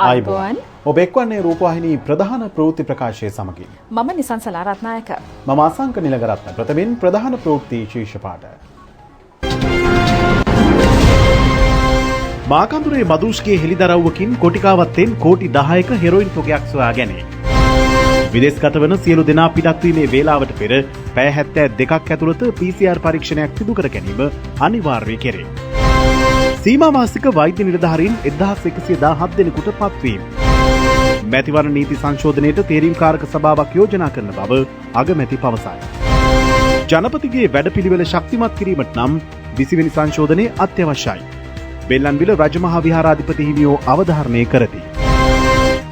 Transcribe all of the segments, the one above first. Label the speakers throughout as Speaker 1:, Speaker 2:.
Speaker 1: ආයිබෝන් ඔබ එක්වන්නේ රූපවාහිනී ප්‍රධාන ප්‍රවෘත්ති ප්‍රකාශය සමගින්
Speaker 2: මම නිසංසලා රත්නායක
Speaker 1: මම අසංක නිලගරත්න ප්‍රථමයෙන් ප්‍රධාන ප්‍රවෘත්ති ශීර්ෂ පාඨ මාකඳුරේ මදුෂ්ගේ හෙළිදරව්වකින් කොටිකාවත්තෙන් කෝටි 10ක හෙරොයින් තොගයක් සොයා ගැනේ. විදේශගත වන සියලු දෙනා පිටත්වීමේ වේලාවට පෙර පැය 72ක් ඇතුළත PCR පරීක්ෂණයක් සිදු කර ගැනීම අනිවාර්ය කෙරේ. සීමා මාසික වෛද්‍ය නිලධාරීන් 1117 දෙනෙකුට පත්වීම. මැතිවරණ නීති සංශෝධනයට තේරීම්කාරක සභාවක් යෝජනා කරන බව අගමැති පවසයි. ජනපතිගේ වැඩපිළිවෙල ශක්තිමත් කිරීමට නම් 20 වෙනි සංශෝධනය අත්‍යවශ්‍යයි. බෙල්ලන්විල රජමහා විහාරාධිපති හිමියෝ අවධාරණය කරති.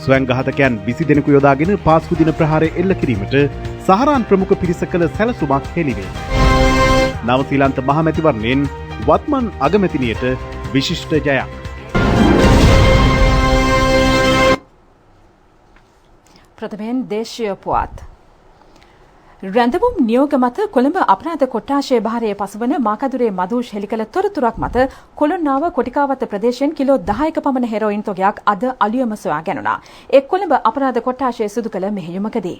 Speaker 1: ස්වයං ඝාතකයන් 20 දෙනෙකු යොදාගෙන පාස්කු දින ප්‍රහාරය එල්ල කිරීමට සහරාන් ප්‍රමුඛ පිරිස කළ සැලසුමක් හෙළිවේ. නවසීලන්ත මහමැතිවරණයෙන් වත්මන් අගමැතිනියට විශිෂ්ට ජයක්.
Speaker 2: ප්‍රථමයෙන් දේශීය පුවත්. රැඳවුම් නියෝග මත කොළඹ අපරාධ කොට්ටාශය භාරයේ පසුවන මාකදුරේ මදුෂ් හෙළිකල තොරතුරක් මත කොළොන්නාව කොටිකාවත්ත ප්‍රදේශයෙන් කිලෝ 10ක පමණ හෙරොයින් තොගයක් අද අලුයම සොයා ගැනුණා. එක් කොළඹ අපරාධ කොට්ටාශය සිදු කළ මෙහෙයුමකදී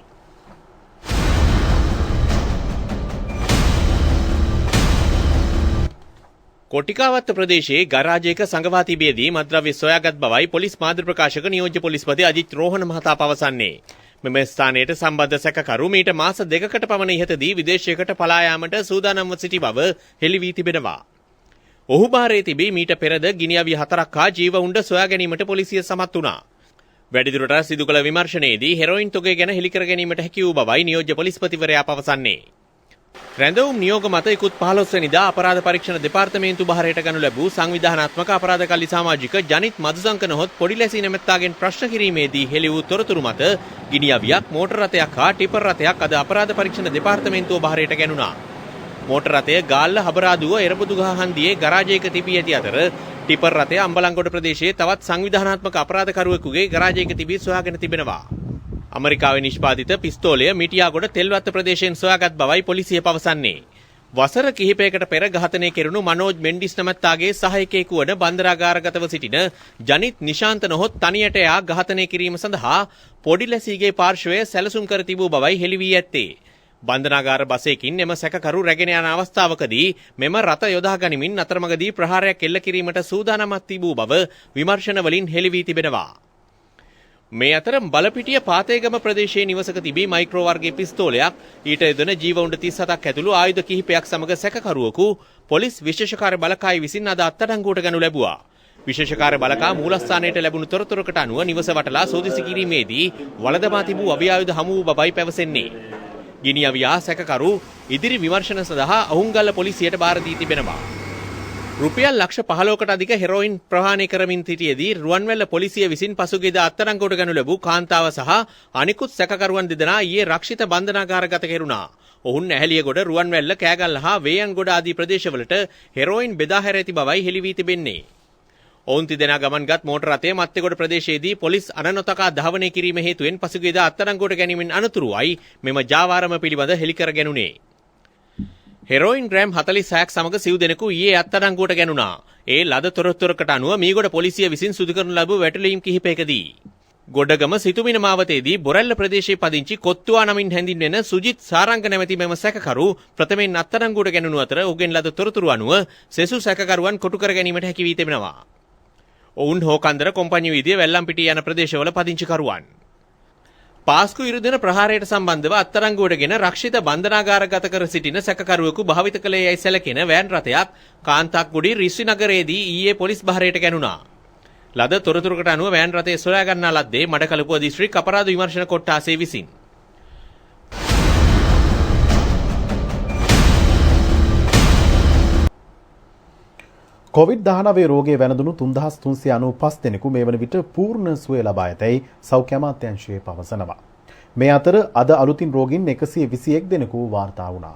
Speaker 3: කොටිකාවත්ත ප්‍රදේශයේ ගරාජයක සංගවා තිබියදී මත්ද්‍රව්‍ය සොයාගත් බවයි පොලිස් මාධ්‍ය ප්‍රකාශක නියෝජ්‍ය පොලිස්පති අජිත් රෝහණ මහතා පවසන්නේ. මෙම ස්ථානයට සම්බන්ධ සැකකරු මීට මාස 2කට පමණ ඉහතදී විදේශයකට පලා යාමට සූදානම්ව සිටි බව හෙළි වී තිබෙනවා. ඔහු බාරයේ තිබී මීට පෙරද ගිනිඅවිය 4ක් හා ජීව උණ්ඩ සොයා ගැනීමට පොලිසිය සමත් වුණා. වැඩිදුරට සිදු කළ විමර්ශනයේදී හෙරොයින් තොගය ගැන හෙළි කර ගැනීමට හැකි වූ බවයි නියෝජ්‍ය පොලිස්පතිවරයා පවසන්නේ. රැඳවුම් නියෝග මත ඉකුත් 15 වෙනිදා අපරාධ පරීක්ෂණ දෙපාර්තමේන්තු බහරයට ගනු ලැබූ සංවිධානාත්මක අපරාධකල්ලි සමාජික ජනිත් මදුසංකනහොත් පොඩිලැසි නැමැත්තාගෙන් ප්‍රශ්න කිරීමේදී හෙළි වූ තොරතුරු මත ගිනිඅවියක් මෝටර රථයක් හා ටිපර් රථයක් අද අපරාධ පරීක්ෂණ දෙපාර්තමේන්තුව බහරයට ගැනුණා. මෝටර රථය ගාල්ල හබරාදුව එරබුදුගහ හන්දියේ ගරාජයක තිබී ඇති අතර ටිපර් රථය අම්බලන්ගොඩ ප්‍රදේශයේ තවත් සංවිධානාත්මක අපරාධකරුවෙකුගේ ගරාජයක තිබී සොයාගෙන තිබෙනවා. අමරිකාවේ නිෂ්පාදිත පිස්තෝලය මිටියාගොඩ තෙල්වත්ත ප්‍රදේශයෙන් සොයාගත් බවයි පොලිසිය පවසන්නේ. වසර කිහිපයකට පෙර ඝාතනය කෙරුණු මනෝජ් මෙන්ඩිස් නැමැත්තාගේ සහායකයෙකු වන බන්දරාගාරගතව සිටින ජනිත් නිශාන්ත නොහොත් තනියට එයා ඝාතනය කිරීම සඳහා පොඩිලැසීගේ පාර්ශවය සැලසුම් කර තිබූ බවයි හෙළි වී ඇත්තේ. බන්දනාගාර බසයකින් එම සැකකරු රැගෙන යන අවස්ථාවකදී මෙම රථ යොදා ගනිමින් අතරමඟදී ප්‍රහාරයක් එල්ල කිරීමට සූදානම්ව තිබූ බව විමර්ශන වලින් හෙළි වී තිබෙනවා. මේ අතර බලපිටිය පාතේගම ප්‍රදේශයේ නිවසක තිබී මයික්‍රෝ වර්ගයේ පිස්තෝලයක් ඊට යොදන ජීව උණ්ඩ 37ක් ඇතුළු ආයුධ කිහිපයක් සමග සැකකරුවෙකු පොලිස් විශේෂකාර්ය බලකාය විසින් අද අත්අඩංගුවට ගනු ලැබුවා. විශේෂකාර්ය බලකා මූලස්ථානයට ලැබුණු තොරතුරකට අනුව නිවස වටලා සෝදිසි කිරීමේදී වළඳමා තිබූ අවියායුධ හමු වූ බවයි පැවසෙන්නේ. ගිනිඅවියා සැකකරු ඉදිරි විමර්ශන සඳහා අහුන්ගල්ල පොලිසියට බාර දී තිබෙනවා. රුපියල් ලක්ෂ 15කට අධික හෙරොයින් ප්‍රහාණය කරමින් සිටියේදී රුවන්වැල්ල පොලිසිය විසින් පසුගියදා අත්අඩංගුවට ගනු ලැබූ කාන්තාව සහ අනිකුත් සැකකරුවන් දෙදෙනා ඊයේ රක්ෂිත බන්ධනාගාරගත කෙරුණා. ඔවුන් ඇහැලියගොඩ රුවන්වැල්ල කෑගල්ල හා වේයන්ගොඩ ආදී ප්‍රදේශවලට හෙරොයින් බෙදා හැර ඇති බවයි හෙළි වී තිබෙන්නේ. ඔවුන් තිදෙනා ගමන්ගත් මෝටර රථය මත්තේගොඩ ප්‍රදේශයේදී පොලිස් අනනොතකා ධාවනය කිරීම හේතුවෙන් පසුගියදා අත්අඩංගුවට ගැනීමෙන් අනතුරුවයි මෙම ජාවාරම පිළිබඳ හෙළි කර ගැනුණේ. හෙරොයින් ග්‍රෑම් 46ක් සමග සිව් දෙනෙකු ඊයේ අත්අඩංගුවට ගැනුණා. ඒ ලද තොරතුරකට අනුව මීගොඩ පොලිසිය විසින් සිදු කරනු ලැබූ වැටලීම් කිහිපයකදී ගොඩගම සිතුමින මාවතේදී බොරැල්ල ප්‍රදේශයේ පදිංචි කොත්තුවා නමින් හැඳින්වෙන සුජිත් සාරංග නැමැති මෙම සැකකරු ප්‍රථමයෙන් අත්අඩංගුවට ගැනුණු අතර ඔහුගෙන් ලද තොරතුරු අනුව සෙසු සැකකරුවන් කොටු කර ගැනීමට හැකි වී තිබෙනවා. ඔවුන් හෝකන්දර කොම්පැනි වීදියේ වැල්ලම්පිටිය යන ප්‍රදේශවල පදිංචිකරුවන්. පාස්කු ඉරුදින ප්‍රහාරයට සම්බන්ධව අත්අඩංගුවටගෙන රක්ෂිත බන්ධනාගාරගත කර සිටින සැකකරුවෙකු භාවිත කළේ යයි සැලකෙන වෑන් රථයක් කාන්තාක්ගොඩි රිස්සි නගරයේදී ඊයේ පොලිස් බහරයට ගැනුණා. ලද තොරතුරකට අනුව වෑන් රථය සොයා ගන්නා ලද්දේ මඩකලපුව දිස්ත්‍රික් අපරාධ විමර්ශන කොට්ටාසය විසින්.
Speaker 1: COVID-19 රෝගයේ වැළඳුණු 3395 දෙනෙකු මේ වන විට පූර්ණ සුවය ලබා ඇතැයි සෞඛ්‍ය අමාත්‍යාංශය පවසනවා. මේ අතර අද අලුතින් රෝගීන් 121 දෙනෙකු වාර්තා වුණා.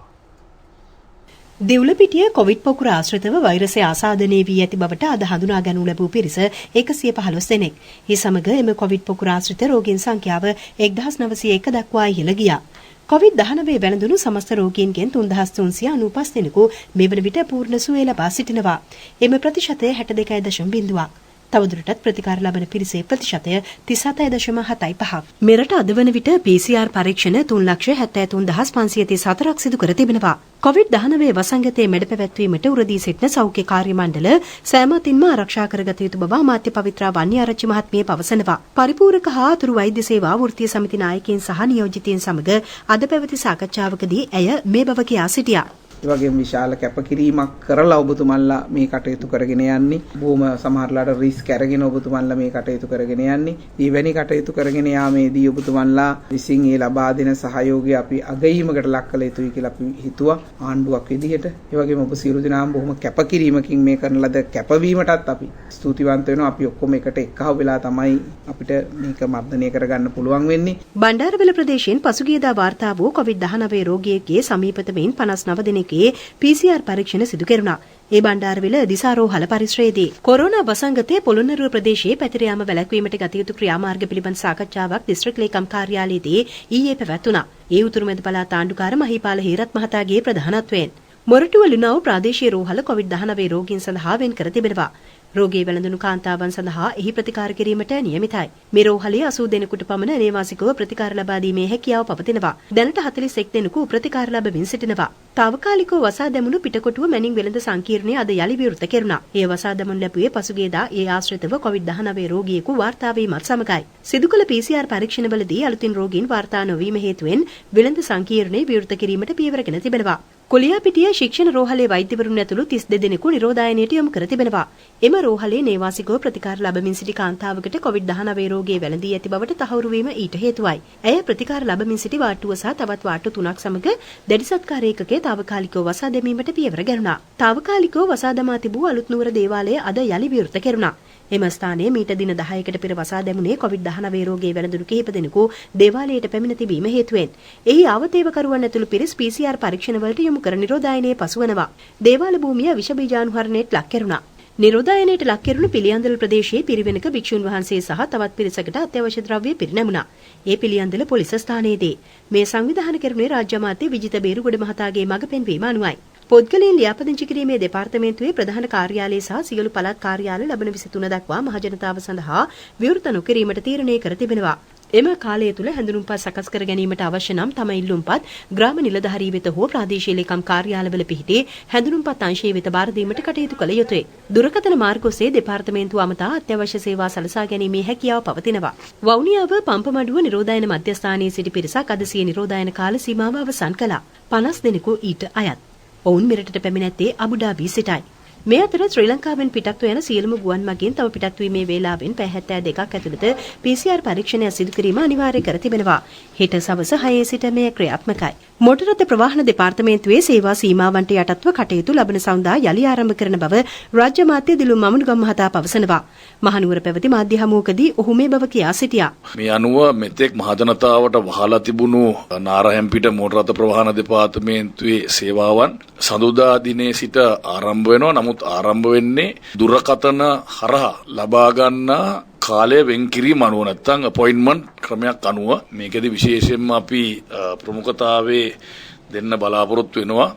Speaker 4: දෙව්ලපිටිය කොවිඩ් පොකුර ආශ්‍රිතව වෛරසය ආසාදනය වී ඇති බවට අද හඳුනා ගනු ලැබූ පිරිස 115 දෙනෙක්. ඒ සමග එම කොවිඩ් පොකුර ආශ්‍රිත රෝගීන් සංඛ්‍යාව 1901 දක්වා ඉහළ ගියා. කොවිඩ්-19 වැළඳුණු සමස්ත රෝගීන්ගෙන් 3395 දෙනෙකු මෙවන විට පූර්ණ සුවය ලබා සිටිනවා. එම ප්‍රතිශතය 62.0%. තවදුරටත් ප්‍රතිකාර ලබන පිරිසේ ප්‍රතිශතය 37.75%. මෙරට අද වන විට PCR පරීක්ෂණ 3,73,534ක් සිදු කර තිබෙනවා. කොවිඩ්-19 වසංගතයේ මැඩ පැවැත්වීමට උරදී සිටින සෞඛ්‍ය කාර්ය මණ්ඩල සෑම අතින්ම ආරක්ෂා කරගත යුතු බව අමාත්‍ය පවිත්‍රා වන්නිආරච්චි මහත්මිය පවසනවා. පරිපූර්ණක හා අතුරු වෛද්‍ය සේවා වෘත්තීය සමිති නායකයින් සහ නියෝජිතයින් සමග අද පැවති සාකච්ඡාවකදී ඇය මේ බව කියා සිටියා.
Speaker 5: ඒ වගේම විශාල කැපකිරීමක් කරලා ඔබතුමන්ලා මේ කටයුතු කරගෙන යන්නේ. බොහොම සමහරලාට රිස්ක් අරගෙන ඔබතුමන්ලා මේ කටයුතු කරගෙන යන්නේ. ඊවැනි කටයුතු කරගෙන යාමේදී ඔබතුමන්ලා විසින් ඒ ලබා දෙන සහයෝගය අපි අගයීමකට ලක් කළ යුතුයි කියලා අපි හිතුවා ආණ්ඩුවක් විදිහට. ඒ වගේම ඔබ සියලු දෙනාම බොහොම කැපකිරීමකින් මේ කරන ලද කැපවීමටත් අපි ස්තුතිවන්ත වෙනවා. අපි ඔක්කොම එකට එක්කහුව වෙලා තමයි අපිට මේක මර්ධනය කරගන්න පුළුවන් වෙන්නේ.
Speaker 4: බණ්ඩාරවැල ප්‍රදේශයෙන් පසුගියදා වාර්තා වූ කොවිඩ්-19 රෝගියෙක්ගේ සමීපතමයින් 59 දෙනෙකුගේ PCR පරීක්ෂණ සිදු කෙරුණා. ඒ බණ්ඩාරවැල දිසාරෝහල පරිශ්‍රයේදී කොරෝනා වසංගතයේ පොළොන්නරුව ප්‍රදේශයේ පැතිර යාම වැළැක්වීමට ගත යුතු ක්‍රියාමාර්ග පිළිබඳ සාකච්ඡාවක් දිස්ත්‍රික් ලේකම් කාර්යාලයේදී ඊයේ පැවැත්වුණා. ඒ උතුරුමැද පළාත් ආණ්ඩුකාර මහීපාල හේරත් මහතාගේ ප්‍රධානත්වයෙන් මොරටුව ලුණාව ප්‍රාදේශීය රෝහල කොවිඩ්-19 රෝගීන් සඳහා වෙන් කර තිබෙනවා. රෝගී වැළඳුණු කාන්තාවන් සඳහා එහි ප්‍රතිකාර කිරීමට නියමිතයි. මේ රෝහලේ 80 දෙනෙකුට පමණ නේවාසිකව ප්‍රතිකාර ලබා දීමේ හැකියාව පවතිනවා. දැනට 41 දෙනෙකු ප්‍රතිකාර ලැබමින් සිටිනවා. తాවකාලිකව වසා දැමුණු පිටකොටුව මැනින් වෙළඳ සංකීර්ණය අද යලි විවෘත කෙරුණා. ඒ වසා දැමුණු ලැබුවේ පසුගියදා ඒ ආශ්‍රිතව කොවිඩ්-19 රෝගියෙකු වාර්තා වීමත් සමගයි. සිදු කළ PCR පරීක්ෂණවලදී අලුතින් රෝගීන් වාර්තා නොවීම හේතුවෙන් වෙළඳ සංකීර්ණය විවෘත කිරීමට පියවරගෙන තිබෙනවා. කොලියාපිටිය ශික්ෂණ රෝහලේ වෛද්‍යවරුන් ඇතුළු 32 දෙනෙකු නිරෝධායනයට යොමු කර තිබෙනවා. එම රෝහලේ නේවාසිකව ප්‍රතිකාර ලැබමින් සිටි කාන්තාවකට කොවිඩ්-19 රෝගය වැළඳී ඇති බවට තහවුරු වීම ඊට හේතුවයි. ඇය ප්‍රතිකාර ලැබමින් සිටි වාට්ටුව සහ තවත් වාට්ටු 3ක් සමග දැඩි සත්කාර ඒකකයේ తాවකාලිකව වසා දැමීමට පියවර ගැනුණා. తాවකාලිකව වසා දමා තිබූ අලුත් නුවර දේවාලය අද යලි විවෘත කෙරුණා. එම ස්ථානයේ මීට දින 10කට පෙර වසා දැමුණේ කොවිඩ්-19 රෝගයේ වැළඳුණු කිහිප දෙනෙකු දේවාලයට පැමිණ තිබීම හේතුවෙන්. එහි ආවතේවකරුවන් ඇතුළු පිරිස් PCR පරීක්ෂණ වලට යොමු කර නිරෝධායනයේ පසුවනවා. දේවාල භූමිය විෂ බීජාණුහරණයට ලක් කෙරුණා. නිරෝධායනයට ලක් කෙරුණු පිළියන්දල ප්‍රදේශයේ පිරිවෙනක භික්ෂුන් වහන්සේ සහ තවත් පිරිසකට අත්‍යවශ්‍ය ද්‍රව්‍ය පිරිනැමුණා. ඒ පිළියන්දල පොලිස් ස්ථානයේදී මේ සංවිධානය කෙරුණේ රාජ්‍ය අමාත්‍ය විජිත බේරුගොඩ මහතාගේ මඟ පෙන්වීම අනුවයි. පොත්ගලීන් ලියාපදිංචි කිරීමේ දෙපාර්තමේන්තුවේ ප්‍රධාන කාර්යාලය සහ සියලු පළාත් කාර්යාල ලබන 23 දක්වා මහජනතාව සඳහා විවෘත නොකිරීමට තීරණය කර තිබෙනවා. එම කාලය තුල හැඳුනුම්පත් සකස් කර ගැනීමට අවශ්‍ය නම් තම ඉල්ලුම්පත් ග්‍රාම නිලධාරී වෙත හෝ ප්‍රාදේශීය ලේකම් කාර්යාලවල පිහිටි හැඳුනුම්පත් අංශය වෙත බාර දීමට කටයුතු කළ යුතුය. දුරකථන මාර්ග ඔස්සේ දෙපාර්තමේන්තුව අමතා අත්‍යවශ්‍ය සේවා සලසා ගැනීමේ හැකියාව පවතිනවා. වවුනියාව පම්පමඩුව නිරෝධායන මධ්‍යස්ථානයේ සිටි පිරිසක් අද සිය නිරෝධායන කාල සීමාව අවසන් කළා. 50 දෙනෙකු ඊට අයත්. ඔවුන් මෙරටට පැමිණ ඇත්තේ අබුඩාබි සිටයි. මේ අතර ශ්‍රී ලංකාවෙන් පිටත්ව යන සියලුම ගුවන් මගින් තම පිටත්වීමේ වේලාවෙන් පැය 72ක් ඇතුළත PCR පරීක්ෂණය සිදු කිරීම අනිවාර්ය කර තිබෙනවා. හෙට සවස 6 සිට මෙය ක්‍රියාත්මකයි. මොටර රථ ප්‍රවාහන දෙපාර්තමේන්තුවේ සේවා සීමාවන්ට යටත්ව කටයුතු ලබන සඳහා යලි ආරම්භ කරන බව රාජ්‍ය මාත්‍ය දිලුම් මමුණුගම් මහතා පවසනවා. මහනුවර පැවති මාධ්‍ය හමුවකදී ඔහු මේ බව කියා සිටියා.
Speaker 6: මේ අනුව මෙතෙක් මහජනතාවට වහලා තිබුණු නාරහැම්පිට මොටර රථ ප්‍රවාහන දෙපාර්තමේන්තුවේ සේවාවන් සඳුදා දිනේ සිට ආරම්භ වෙනවා. නමුත් ආරම්භ වෙන්නේ දුරකථන හරහා ලබා ගන්නා කාලය වෙන් කිරීම අනුව නැත්නම් අපොයින්ට්මන්ට් ක්‍රමයක් අනුව මේකෙදි විශේෂයෙන්ම අපි ප්‍රමුඛතාවයේ දෙන්න බලාපොරොත්තු වෙනවා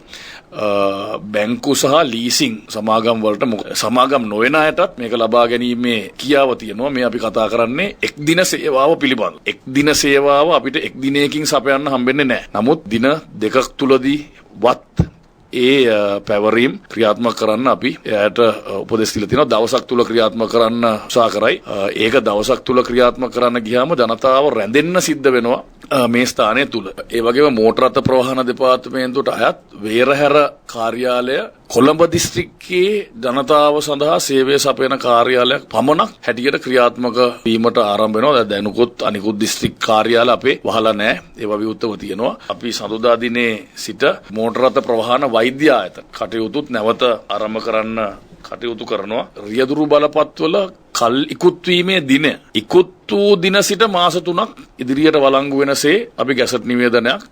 Speaker 6: බැංකු සහ ලීසින් සමාගම් වලට සමාගම් නොවන අයටත් මේක ලබා ගැනීමේ කියාව තියෙනවා. මේ අපි කතා කරන්නේ එක් දින සේවාව පිළිබඳ. එක් දින සේවාව අපිට එක් දිනයකින් සපයන්න හම්බෙන්නේ නැහැ. නමුත් දින දෙකක් තුලදී වත් ඒ පැවරීම් ක්‍රියාත්මක කරන්න අපි එයාට උපදෙස් දීලා තියෙනවා. දවසක් තුල ක්‍රියාත්මක කරන්න උත්සාහ කරයි. ඒක දවසක් තුල ක්‍රියාත්මක කරන්න ගියාම ජනතාව රැඳෙන්න සිද්ධ වෙනවා මේ ස්ථානය තුල. ඒ වගේම මෝටර රථ ප්‍රවාහන දෙපාර්තමේන්තුවට අයත් වේරහැර කාර්යාලය කොළඹ දිස්ත්‍රික්කයේ ජනතාව සඳහා සේවය සපයන කාර්යාලයක් පමණක් හැටියට ක්‍රියාත්මක වීමට ආරම්භ වෙනවා. දැනුකොත් අනිකුත් දිස්ත්‍රික් කාර්යාල අපේ වහලා නැහැ. ඒවා විවෘතව තියෙනවා. අපි සඳුදා දිනේ සිට මෝටර රථ ප්‍රවාහන වෛද්‍ය ආයතන කටයුතුත් නැවත ආරම්භ කරන්න කටයුතු කරනවා. රියදුරු බලපත්වල කල් ඉක්ුත් වීමේ දින ඉක්ුත් වූ දින සිට මාස 3ක් ඉදිරියට වළංගු වෙනසේ අපි ගැසට් නිවේදනයක්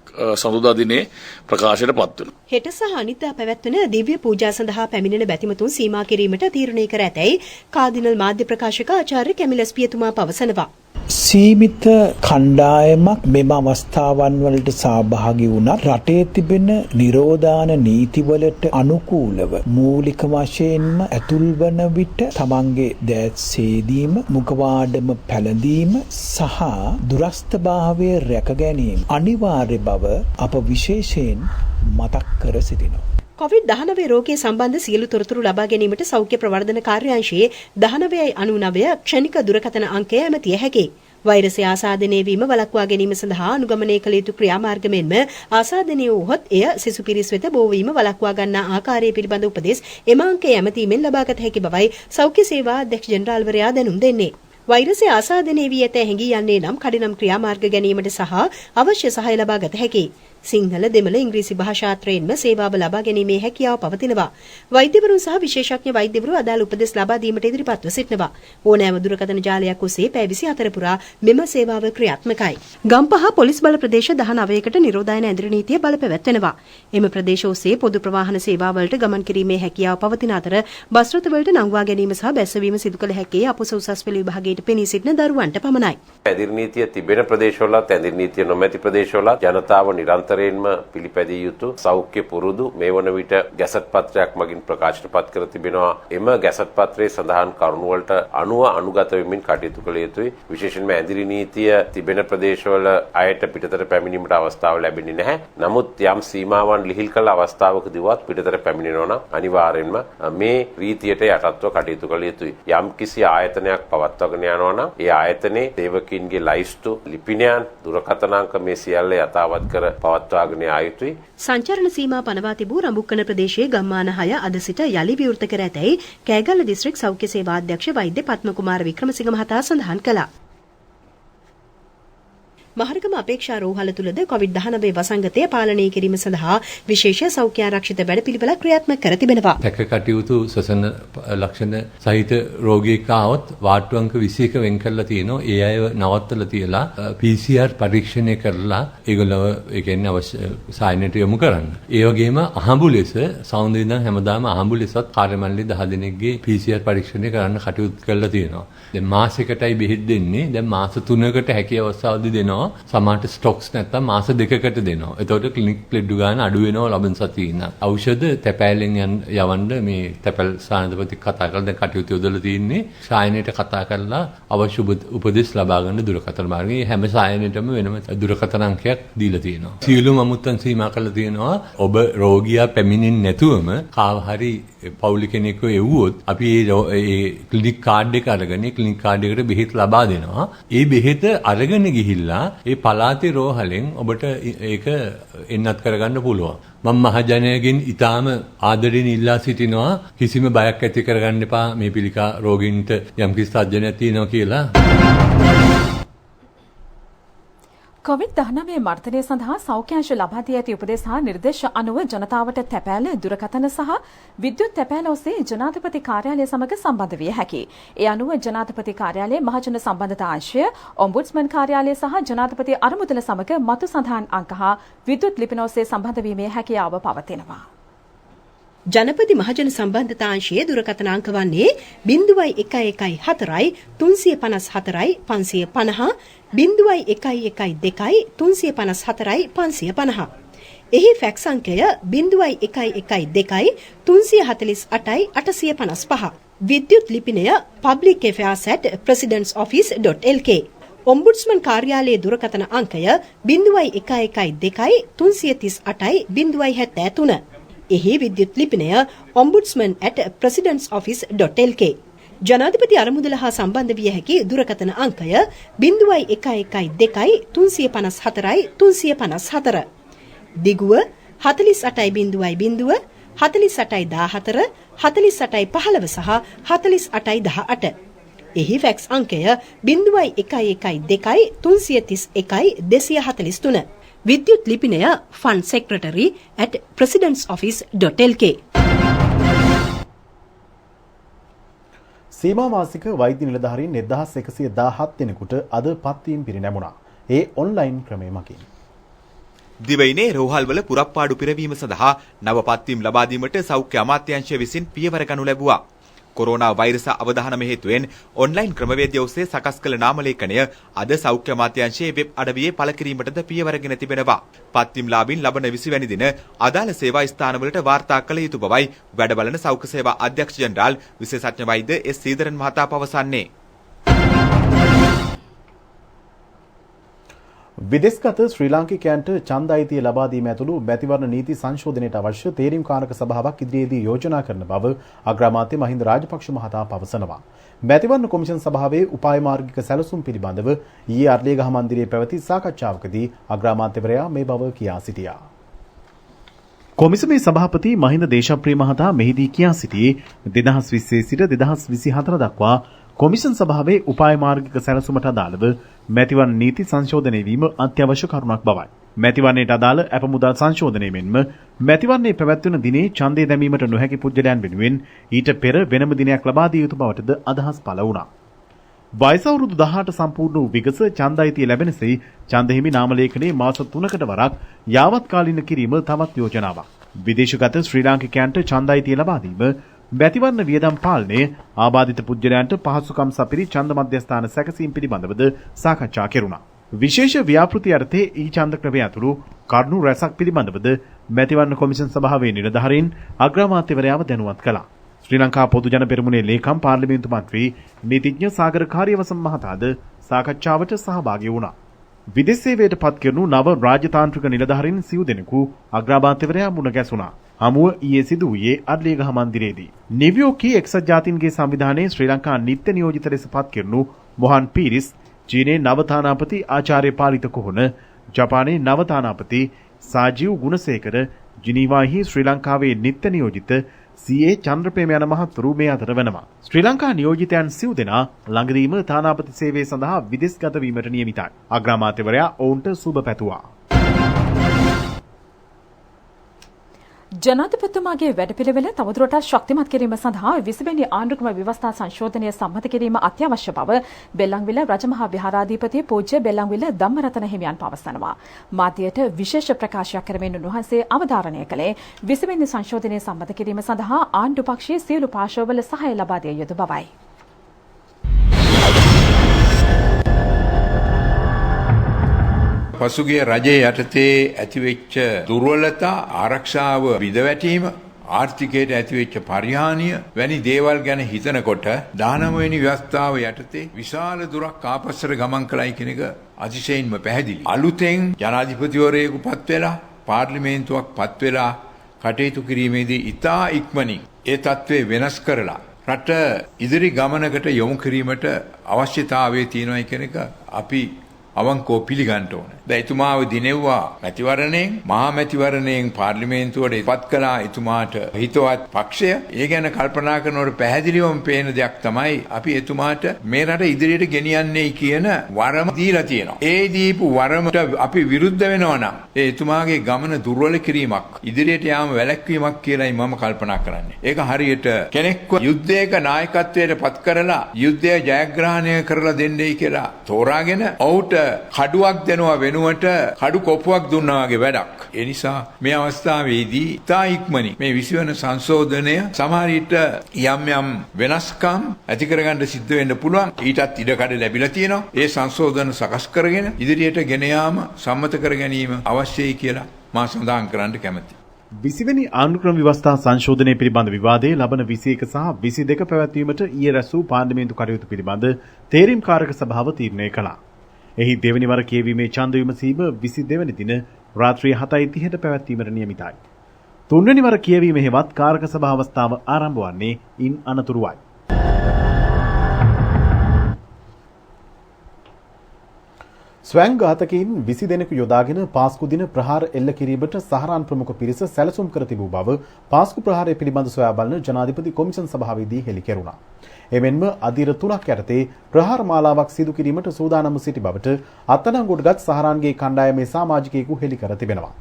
Speaker 6: සඳුදා දිනේ ප්‍රකාශයට පත් වෙනවා.
Speaker 4: හෙට සහ අනිද්දා පැවැත්වෙන දිව්‍ය පූජා සඳහා පැමිණෙන බැතිමතුන් සීමා කිරීමට තීරණය කර ඇතැයි කාදිනල් මාධ්‍ය ප්‍රකාශක ආචාර්ය කැමිලස් පියතුමා පවසනවා.
Speaker 7: සීමිත කණ්ඩායමක් මෙම අවස්ථාවන් වලට සහභාගී වුණා රටේ තිබෙන නිරෝධාන නීතිවලට අනුකූලව මූලික වශයෙන්ම ඇතුල් වන විට තමන්ගේ දෑත් සේදීම මුඛවාඩම පැළඳීම සහ දුරස්ථභාවය රැක ගැනීම අනිවාර්ය බව අප විශේෂයෙන් මතක් කර සිටිනවා.
Speaker 4: COVID-19 රෝගයේ සම්බන්ධ සියලු තොරතුරු ලබා ගැනීමට සෞඛ්‍ය ප්‍රවර්ධන කාර්යාංශයේ 1999 ක්ෂණික දුරකථන අංකය ඇමතිය හැකියි. වෛරසය ආසාදනය වීම වළක්වා ගැනීම සඳහා අනුගමනය කළ යුතු ක්‍රියාමාර්ග මෙන්ම ආසාදනය වූහොත් එය සිසු පිරිස් වෙත බෝවීම වළක්වා ගන්නා ආකාරය පිළිබඳ උපදෙස් එම අංකය ඇමතීමෙන් ලබාගත හැකි බවයි සෞඛ්‍ය සේවා අධ්‍යක්ෂ ජෙනරාල්වරයා දැනුම් දෙන්නේ. වෛරසය ආසාදනය වී ඇත හැඟී යන්නේ නම් කඩිනම් ක්‍රියාමාර්ග ගැනීමට සහ අවශ්‍ය සහාය ලබා ගත හැකියි. සිංහල දෙමළ ඉංග්‍රීසි භාෂාත්‍රයෙන්ම සේවාව ලබා ගැනීමේ හැකියාව පවතිනවා. වෛද්‍යවරුන් සහ විශේෂඥ වෛද්‍යවරු අදාළ උපදෙස් ලබා දීමට ඉදිරිපත්ව සිටිනවා. ඕනෑම දුරකථන ජාලයක් ඔස්සේ පැය 24 පුරා මෙම සේවාව ක්‍රියාත්මකයි. ගම්පහ පොලිස් බල ප්‍රදේශ 19කට නිරෝධායන ඇඳිරි නීතිය බලපැවැත්වෙනවා. එම ප්‍රදේශ ඔස්සේ පොදු ප්‍රවාහන සේවාවලට ගමන් කිරීමේ හැකියාව පවතින අතර බස් රථවලට නංවා ගැනීම සහ බැස්සවීම සිදු කළ හැකි අපොස උසස් පෙළ විභාගයට පෙනී සිටින දරුවන්ට පමණයි.
Speaker 8: ඇඳිරි නීතිය තිබෙන ප්‍රදේශවලත් ඇඳිරි නීතිය නොමැති ප්‍රදේශවලත් ජනතාව නිරන්තරයෙන්ම පිළිපැදිය යුතු සෞඛ්‍ය පුරුදු මේ වන විට ගැසට් පත්‍රයක් මගින් ප්‍රකාශයට පත් කර තිබෙනවා. එම ගැසට් පත්‍රයේ සඳහන් කරුණු වලට අනුව අනුගත වෙමින් කටයුතු කළ යුතුයි. විශේෂයෙන්ම ඇඳිරි නීතිය තිබෙන ප්‍රදේශවල අයට පිටතට පැමිණීමට අවස්ථාව ලැබෙන්නේ නැහැ. නමුත් යම් සීමාවන් ලිහිල් කළ අවස්ථාවකදීවත් පිටතට පැමිණෙනවා නම් අනිවාර්යෙන්ම මේ රීතියට යටත්ව කටයුතු කළ යුතුයි. යම් කිසි ආයතනයක් පවත්වාගෙන යනවා නම් ඒ ආයතනයේ සේවකීන්ගේ ලයිස්තු ලිපිනයන් දුරකථනාංක මේ සියල්ල යථාවත් කර පවත්වාගෙන ආයුතුයි.
Speaker 4: සංචරණ සීමා පනවා තිබූ රඹුක්කන ප්‍රදේශයේ ගම්මාන 6 අද සිට යලි විවෘත කර ඇතැයි කෑගල්ල දිස්ත්‍රික් සෞඛ්‍ය සේවා අධ්‍යක්ෂ වෛද්‍ය පත්මකුමාර වික්‍රමසිංහ මහතා සඳහන් කළා. මහරගම අපේක්ෂා රෝහල තුලද COVID-19 වසංගතය පාලනය කිරීම සඳහා විශේෂ සෞඛ්‍ය ආරක්ෂිත වැඩපිළිවෙලක් ක්‍රියාත්මක කර තිබෙනවා.
Speaker 9: තැක කටයුතු සසන ලක්ෂණ සහිත රෝගියෙක් ආවොත් වාට්ටු අංක 21 වෙන් කරලා තියෙනවා. ඒ අය නවත්තලා තියලා PCR පරීක්ෂණය කරලා ඒගොල්ලෝ ඒ කියන්නේ අවශ්‍ය සායනයට යොමු කරන්න. ඒ වගේම අහඹු ලෙස සෞන්දර්ය ඉඳන් හැමදාම අහඹු ලෙසත් කාර්යමණ්ඩලය 10 දෙනෙක්ගේ PCR පරීක්ෂණය කරන්න කටයුතු කරලා තියෙනවා. දැන් මාසයකටයි බෙහෙත් දෙන්නේ. දැන් මාස 3කට හැකි අවස්ථාවදී දෙනවා. සමහරට ස්ටොක්ස් නැත්තම් මාස 2කට දෙනවා. එතකොට ක්ලිනික් ප්ලෙඩ්ඩු ගන්න අඩු වෙනවා ලබන සතියේ ඉඳන්. ඖෂධ තැපෑලෙන් යවන්න මේ තැපැල් සානදපති කතා කරලා දැන් කටයුතු යොදලා තියෙන්නේ. සායනයට කතා කරලා අවශ්‍ය උපදෙස් ලබා ගන්න දුරකථන මාර්ගයේ හැම සායනයටම වෙනම දුරකථන අංකයක් දීලා තියෙනවා. සියලුම අමුත්තන් සීමා කරලා තියෙනවා. ඔබ රෝගියා පැමිණෙන්නේ නැතුවම කාව හරි පවුලි කෙනෙක්ව එව්වොත් අපි ඒ ක්ලිනික් කාඩ් එක අරගෙන ක්ලිනික් කාඩ් එකට බෙහෙත් ලබා දෙනවා. ඒ බෙහෙත අරගෙන ගිහිල්ලා ඒ පළාතේ රෝහලෙන් ඔබට ඒක එන්නත් කරගන්න පුළුවන්. මම මහජනයාගෙන් ඊටාම ආදරෙන් ඉල්ලා සිටිනවා කිසිම බයක් ඇති කරගන්න එපා මේ පිළිකා රෝගීන්ට යම්කිසි තර්ජනයක් තියෙනවා කියලා.
Speaker 2: COVID-19 මර්ධනය සඳහා සෞඛ්‍යාංශ ලබා දී ඇති උපදෙස් හා නිර්දේශ අනුව ජනතාවට තැපෑල දුරකථන සහ විද්‍යුත් තැපෑල ඔස්සේ ජනාධිපති කාර්යාලය සමග සම්බන්ධ විය හැකියි. ඒ අනුව ජනාධිපති කාර්යාලයේ මහජන සම්බන්ධතා අංශය, ඔම්බුඩ්ස්මන් කාර්යාලය සහ ජනාධිපති අරමුදල සමග මතු සඳහන් අංක හා විද්‍යුත් ලිපින ඔස්සේ සම්බන්ධ වීමේ හැකියාව පවතිනවා.
Speaker 4: ජනපති මහජන සම්බන්ධතාංශයේ දුරකථන අංක වන්නේ 0114 354 550 0112 354 550. එහි ෆැක්ස් අංකය 0112 348 855. විද්‍යුත් ලිපිනය publicaffairs@presidentsoffice.lk. ඔම්බුඩ්ස්මන් කාර්යාලයේ දුරකථන අංකය 0112 338 073. එහි විද්‍යුත් ලිපිනය ombudsman@presidentsoffice.lk. ජනාධිපති අරමුදල හා සම්බන්ධ විය හැකි දුරකථන අංකය 0112 354 354. දිගුව 48.0 48.14 48.15 සහ 48.18. එහි ෆැක්ස් අංකය 0112 331 243. විද්‍යුත් ලිපිනය fund secretary@presidentsoffice.lk.
Speaker 1: සීමා මාසික වෛද්‍ය නිලධාරීන් 1117 දෙනෙකුට අද පත්වීම් පිරිනැමුණා. ඒ ඔන්ලයින් ක්‍රමය මගින්.
Speaker 10: දිවයිනේ රෝහල්වල පුරප්පාඩු පිරවීම සඳහා නව පත්වීම් ලබා දීමට සෞඛ්‍ය අමාත්‍යාංශය විසින් පියවර ගනු ලැබුවා. කොරෝනා වෛරස අවදානම හේතුවෙන් ඔන්ලයින් ක්‍රමවේදය ඔස්සේ සකස් කළ නාමලේඛනය අද සෞඛ්‍ය අමාත්‍යාංශයේ වෙබ් අඩවියේ පළ කිරීමටද පියවරගෙන තිබෙනවා. පත්වීම්ලාභීන් ලබන 20 වැනි දින අදාළ සේවා ස්ථානවලට වාර්තා කළ යුතු බවයි වැඩබලන සෞඛ්‍ය සේවා අධ්‍යක්ෂ ජෙනරාල් විශේෂඥ වෛද්‍ය එස් සීදරන් මහතා පවසන්නේ.
Speaker 1: විදේශගත ශ්‍රී ලාංකිකයන්ට ඡන්ද අයිතිය ලබා දීම ඇතුළු මැතිවරණ නීති සංශෝධනයට අවශ්‍ය තේරීම් කාරක සභාවක් ඉදිරියේදී යෝජනා කරන බව අග්‍රාමාත්‍ය මහින්ද රාජපක්ෂ මහතා පවසනවා. මැතිවරණ කොමිෂන් සභාවේ උපාය මාර්ගික සැලසුම් පිළිබඳව ඊයේ අර්ලියගහ මන්දිරයේ පැවති සාකච්ඡාවකදී අග්‍රාමාත්‍යවරයා මේ බව කියා සිටියා. කොමිසමේ සභාපති මහින්ද දේශප්‍රිය මහතා මෙහිදී කියා සිටියේ 2020 සිට 2024 දක්වා කොමිෂන් සභාවේ උපාය මාර්ගික සැලසුමට අදාළව මැතිවරණ නීති සංශෝධනය වීම අත්‍යවශ්‍ය කරුණක් බවයි. මැතිවරණයට අදාළ අප මුදල් සංශෝධනය මෙන්ම මැතිවරණයේ පැවැත්වෙන දිනේ ඡන්දය දැමීමට නොහැකි පුද්ගලයන් වෙනුවෙන් ඊට පෙර වෙනම දිනයක් ලබා දිය යුතු බවටද අදහස් පළ වුණා. වයස අවුරුදු 18 සම්පූර්ණ වූ විගස ඡන්ද අයිතිය ලැබෙනසේ ඡන්ද හිමි නාමලේඛනයේ මාස 3කට වරක් යාවත් කාලීන කිරීම තවත් යෝජනාවක්. විදේශගත ශ්‍රී ලාංකිකයන්ට ඡන්ද අයිතිය ලබා දීම මැතිවරණ වියදම් පාලනය ආබාධිත පුද්ගලයන්ට පහසුකම් සපිරි ඡන්ද මධ්‍යස්ථාන සැකසීම් පිළිබඳවද සාකච්ඡා කෙරුණා. විශේෂ ව්‍යාපෘති අර්ථයේ ඊ ඡන්ද ක්‍රමය ඇතුළු කරුණු රැසක් පිළිබඳවද මැතිවරණ කොමිෂන් සභාවේ නිලධාරීන් අග්‍රාමාත්‍යවරයාව දැනුවත් කළා. ශ්‍රී ලංකා පොදු ජන පෙරමුණේ ලේකම් පාර්ලිමේන්තු මන්ත්‍රී නීතිඥ සාගර කාර්යවසම් මහතාද සාකච්ඡාවට සහභාගී වුණා. විදේශ සේවයට පත් කරනු නව රාජතාන්ත්‍රික නිලධාරීන් සිව් දෙනෙකු අග්‍රාමාත්‍යවරයා මුණ ගැසුණා. හමුව ඊයේ සිදු වූයේ අර්ලියගහ මන්දිරයේදී. නිව්යෝර්කී එක්සත් ජාතීන්ගේ සංවිධානයේ ශ්‍රී ලංකා නිත්‍ය නියෝජිත ලෙස පත් කරනු මොහන් පීරිස්, චීනයේ නව තානාපති ආචාර්ය පාලිත කොහොන, ජපානයේ නව තානාපති සාජීව් ගුණසේකර, ජිනීවාහි ශ්‍රී ලංකාවේ නිත්‍ය නියෝජිත CA චන්ද්‍රප්‍රේම යන මහත්වරු මේ අතර වෙනවා. ශ්‍රී ලංකා නියෝජිතයන් සිව් දෙනා ළඟදීම තානාපති සේවය සඳහා විදේශගත වීමට නියමිතයි. අග්‍රාමාත්‍යවරයා ඔවුන්ට සුබ පැතුවා.
Speaker 2: ජනාධිපතිතුමාගේ වැඩපිළිවෙල තවදුරටත් ශක්තිමත් කිරීම සඳහා 20 වෙනි ආණ්ඩුක්‍රම ව්‍යවස්ථා සංශෝධනය සම්මත කිරීම අත්‍යවශ්‍ය බව බෙල්ලන්විල රජමහා විහාරාධිපති පූජ්‍ය බෙල්ලන්විල ධම්මරතන හිමියන් පවසනවා. මාධ්‍යයට විශේෂ ප්‍රකාශයක් කරමින් උන්වහන්සේ අවධාරණය කළේ 20 වෙනි සංශෝධනය සම්මත කිරීම සඳහා ආණ්ඩු පක්ෂයේ සියලු පාර්ශ්වවල සහාය ලබා දිය යුතු බවයි.
Speaker 11: පසුගිය රජයේ යටතේ ඇතිවෙච්ච දුර්වලතා ආරක්ෂාව විදවැටීම ආර්ථිකයට ඇතිවෙච්ච පරිහානිය වැනි දේවල් ගැන හිතනකොට 19 වෙනි ව්‍යවස්ථාව යටතේ විශාල දුරක් ආපස්සට ගමන් කළයි කියන එක අතිශයින්ම පැහැදිලි. අලුතෙන් ජනාධිපතිවරයෙකු පත් වෙලා පාර්ලිමේන්තුවක් පත් වෙලා කටයුතු කිරීමේදී ඉතා ඉක්මනින් ඒ තත්ත්වය වෙනස් කරලා රට ඉදිරි ගමනකට යොමු කිරීමට අවශ්‍යතාවය තියෙනවා කියන එක අපි අවංකව පිළිගන්න ඕනේ. දැන් එතුමාව දිනෙව්වා මැතිවරණයෙන් මහා මැතිවරණයෙන් පාර්ලිමේන්තුවට පත් කළා එතුමාට හිතවත් පක්ෂය. ඒ ගැන කල්පනා කරනකොට පැහැදිලිවම පේන දෙයක් තමයි අපි එතුමාට මේ රට ඉදිරියට ගෙනියන්නේ කියන වරම දීලා තියෙනවා. ඒ දීපු වරමට අපි විරුද්ධ වෙනවා නම් ඒ එතුමාගේ ගමන දුර්වල කිරීමක් ඉදිරියට යාම වැළැක්වීමක් කියලායි මම කල්පනා කරන්නේ. ඒක හරියට කෙනෙක්ව යුද්ධයක නායකත්වයට පත් කරලා යුද්ධය ජයග්‍රහණය කරලා දෙන්නයි කියලා තෝරාගෙන ඔහුට කඩුවක් දෙනවා වෙනුවට කඩු කොපුවක් දුන්නා වගේ වැඩක්. ඒ නිසා මේ අවස්ථාවේදී ඉතා ඉක්මනින් මේ 20 වෙනි සංශෝධනය සමහර විට යම් වෙනස්කම් ඇති කරගන්න සිද්ධ වෙන්න පුළුවන්. ඊටත් ඉඩකඩ ලැබිලා තියෙනවා. ඒ සංශෝධන සකස් කරගෙන ඉදිරියට ගෙන යාම සම්මත කර ගැනීම අවශ්‍යයි කියලා මා සඳහන් කරන්න කැමැතියි.
Speaker 1: 20 වෙනි ආණ්ඩුක්‍රම ව්‍යවස්ථා සංශෝධනය පිළිබඳ විවාදයේ ලබන 21 සහ 22 පැවැත්වීමට ඊයේ රැස් වූ පාර්ලිමේන්තු කටයුතු පිළිබඳ තේරීම් කාරක සභාව තීරණය කළා. එහි දෙවැනි වර කියවීමේ ඡන්ද විමසීම 22 වෙනි දින රාත්‍රිය 7:30ට පැවැත්වීමට නියමිතයි. තුන්වෙනි වර කියවීම හේවත් කාරක සභා අවස්ථාව ආරම්භ වන්නේ ඉන් අනතුරුවයි. ස්වයං ඝාතකයින් 20 දෙනෙකු යොදාගෙන පාස්කු දින ප්‍රහාර එල්ල කිරීමට සහරාන් ප්‍රමුඛ පිරිස සැලසුම් කර තිබූ බව පාස්කු ප්‍රහාරය පිළිබඳ සොයා බලන ජනාධිපති කොමිෂන් සභාවේදී හෙළි කෙරුණා. එමෙන්ම අධීර 3ක් යටතේ ප්‍රහාර මාලාවක් සිදු කිරීමට සූදානම් සිටි බවට අත්අඩංගුවට සහරාන්ගේ කණ්ඩායමේ සමාජිකයෙකු හෙළි කර තිබෙනවා.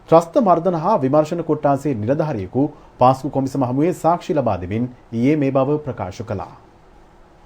Speaker 1: ත්‍රස්ත මර්දන හා විමර්ශන කොට්ටාසේ නිලධාරියෙකු පාස්කු කොමිසම හමුවේ සාක්ෂි ලබා දෙමින් ඊයේ මේ බව ප්‍රකාශ කළා.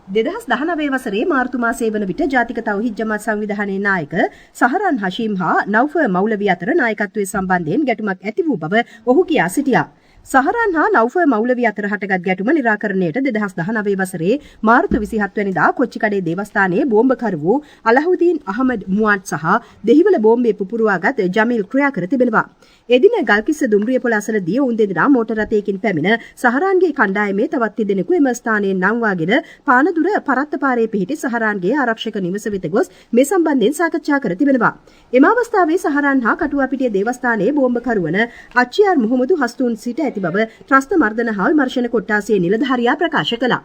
Speaker 4: 2019 වසරේ මාර්තු මාසයේ වන විට ජාතික තවහිද් ජමාත් සංවිධානයේ නායක සහරාන් හෂීම් හා නෞෆර් මෞලවි අතර නායකත්වයේ සම්බන්ධයෙන් ගැටුමක් ඇති වූ බව ඔහු කියා සිටියා. සහරාන් හා නෞෆර් මෞලවි අතර හටගත් ගැටුම නිරාකරණයට 2019 වසරේ මාර්තු 27 වෙනිදා කොච්චිකඩේ දේවස්ථානයේ බෝම්බකරු වූ අලහුදීන් අහමඩ් මුවාඩ් සහ දෙහිවල බෝම්බේ පුපුරවාගත් ජමීල් ක්‍රියා කර තිබෙනවා. එදින ගල්කිස්ස දුම්රිය පොළ අසලදී ඔවුන් දෙදෙනා මෝටර් රථයකින් පැමිණ සහරාන්ගේ කණ්ඩායමේ තවත් දෙදෙනෙකු එම ස්ථානයෙන් නංවාගෙන පානදුර පරත්තපාරේ පිහිටි සහරාන්ගේ ආරක්ෂක නිවස වෙත ගොස් මේ සම්බන්ධයෙන් සාකච්ඡා කර තිබෙනවා. එම අවස්ථාවේ සහරාන් හා කටුවාපිටිය දේවස්ථානයේ බෝම්බකරු වන අච්චියාර් මුහමදු හස්තුන් සිට ඇති බව ත්‍රස්ත මර්දන හා විමර්ශන කොට්ටාසයේ නිලධාරියා ප්‍රකාශ කළා.